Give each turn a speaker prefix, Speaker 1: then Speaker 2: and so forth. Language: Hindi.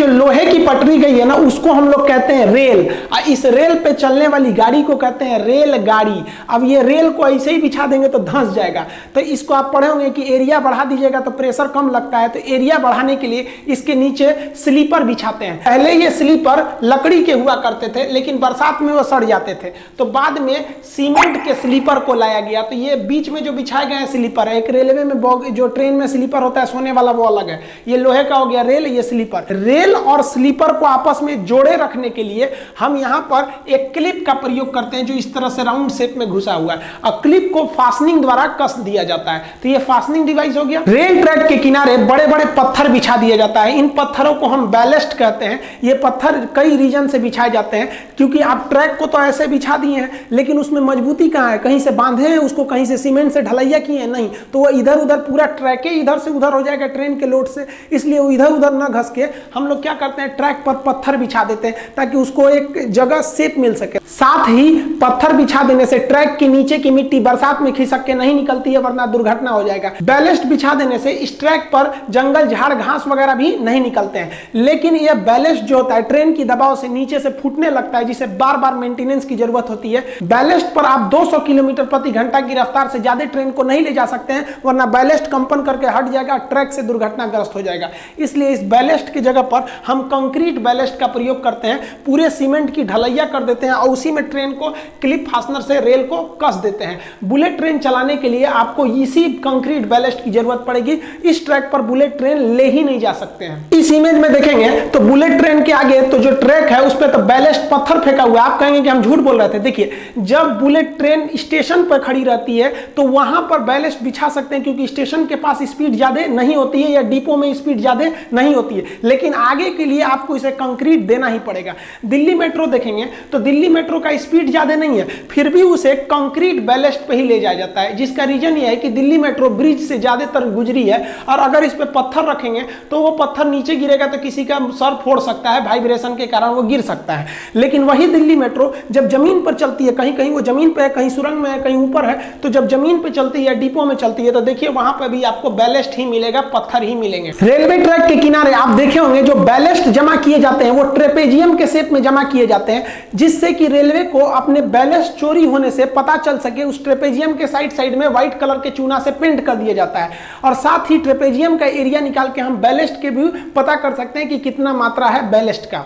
Speaker 1: जो लोहे की पटरी गई है ना, उसको हम लोग कहते हैं रेल। इस रेल पे चलने वाली गाड़ी को कहते हैं रेलगाड़ी। अब ये रेल को ऐसे ही बिछा देंगे तो धंस जाएगा। तो इसको आप पढ़े होंगे कि एरिया बढ़ा दीजिएगा तो प्रेशर कम लगता है। तो एरिया बढ़ाने के लिए इसके नीचे स्लीपर बिछाते हैं। पहले ये स्लीपर लकड़ी के हुआ करते थे, लेकिन बरसात में वो सड़ जाते थे, तो बाद में सीमेंट के स्लीपर को लाया गया। तो ये बीच में जो बिछाए गए स्लीपर है, एक रेलवे में जो ट्रेन में स्लीपर होता है सोने वाला, वो अलग है। ये लोहे का हो गया रेल, ये स्लीपर। रेल और स्लीपर को आपस में जोड़े रखने के लिए हम यहाँ पर एक क्लिप का प्रयोग करते हैं, जो इस तरह से राउंड शेप में घुसा हुआ है, और क्लिप को फास्टनिंग द्वारा कस दिया जाता है। तो ये फास्टनिंग डिवाइस हो गया। रेल ट्रैक के किनारे बड़े बड़े पत्थर बिछा दिया जाता है। इन पत्थरों को हम बैलेस्ट कहते हैं। ये पत्थर कई रीजन से बिछाए जाते हैं, क्योंकि आप ट्रैक को तो ऐसे बिछा दिए हैं, लेकिन उसमें मजबूती कहाँ है? कहीं से बांधे हैं उसको, कहीं से सीमेंट से ढलैया किए हैं? नहीं। तो वो इधर उधर पूरा ट्रैक इधर से उधर हो जाएगा ट्रेन के लोड से, इसलिए वो इधर उधर ना घस के हम लोग क्या करते हैं, ट्रैक पर पत्थर बिछा देते हैं, ताकि उसको एक जगह शेप मिल सके। साथ ही पत्थर बिछा देने से ट्रैक के नीचे की मिट्टी बरसात में खिसक के नहीं निकलती है, वरना दुर्घटना हो जाएगा। बैलेस्ट बिछा देने से इस ट्रैक पर जंगल झाड़ घास वगैरह भी नहीं निकलते हैं। लेकिन यह बैलेस्ट जो होता है, ट्रेन की दबाव से नीचे से फूटने लगता है, जिसे बार बार मेंटेनेंस की जरूरत होती है। बैलेस्ट पर आप 200 किलोमीटर प्रति घंटा की रफ्तार से ज्यादा ट्रेन को नहीं ले जा सकते हैं, वरना बैलेस्ट कंपन करके हट जाएगा, ट्रैक से दुर्घटनाग्रस्त हो जाएगा। इसलिए इस बैलेस्ट की जगह पर हम कंक्रीट बैलेस्ट का प्रयोग करते हैं। पूरे सीमेंट की ढलैया कर देते हैं और उसी में ट्रेन को क्लिप फास्टनर से रेल को कस देते हैं। बुलेट ट्रेन चलाने के लिए आपको इसी कंक्रीट बैलेस्ट की जरूरत पड़ेगी। इस ट्रैक पर बुलेट ट्रेन ले ही नहीं जा सकते हैं। इस इमेज में देखेंगे तो बुलेट ट्रेन के आगे तो जो ट्रैक है उस पर तो बैलेस्ट पत्थर फेंका हुआ है। आप कहेंगे कि हम झूठ बोल रहे थे। देखिए, जब बुलेट ट्रेन स्टेशन पर खड़ी रहती है तो वहां पर बैलेस्ट बिछा सकते हैं, क्योंकि स्टेशन के पास स्पीड ज्यादा नहीं होती है, या डिपो में स्पीड ज्यादा नहीं होती है। लेकिन आगे के लिए आपको इसे कंक्रीट देना ही पड़ेगा। दिल्ली मेट्रो देखेंगे तो दिल्ली मेट्रो का स्पीड ज्यादा नहीं है, फिर भी उसे कंक्रीट बैलेस्ट पे ही ले जाया जाता है। जिसका रीजन यह है कि दिल्ली मेट्रो ब्रिज से ज्यादातर गुजरी है, और अगर इस पे पत्थर रखेंगे तो वो पत्थर नीचे गिरेगा तो किसी का सर फोड़ सकता है, वाइब्रेशन के कारण वो गिर सकता है। लेकिन वही दिल्ली मेट्रो जब जमीन पर चलती है, कहीं कहीं वो जमीन पे है, कहीं सुरंग में है, कहीं ऊपर है, तो जब जमीन पे चलती है, डिपो में चलती है, तो देखिए वहां पर भी आपको बैलेस्ट ही मिलेगा, पत्थर ही मिलेंगे। रेलवे ट्रैक के किनारे आप देखे होंगे जो बैलेस्ट जमा किए जाते हैं वो ट्रेपेजियम के शेप में जमा किए जाते हैं, जिससे कि रेलवे को अपने बैलेस्ट चोरी होने से पता चल सके। उस ट्रेपेजियम के साइड साइड में व्हाइट कलर के चूना से पेंट कर दिया जाता है, और साथ ही ट्रेपेजियम का एरिया निकाल के हम बैलेस्ट के भी पता कर सकते हैं कि कितना मात्रा है बैलेस्ट का।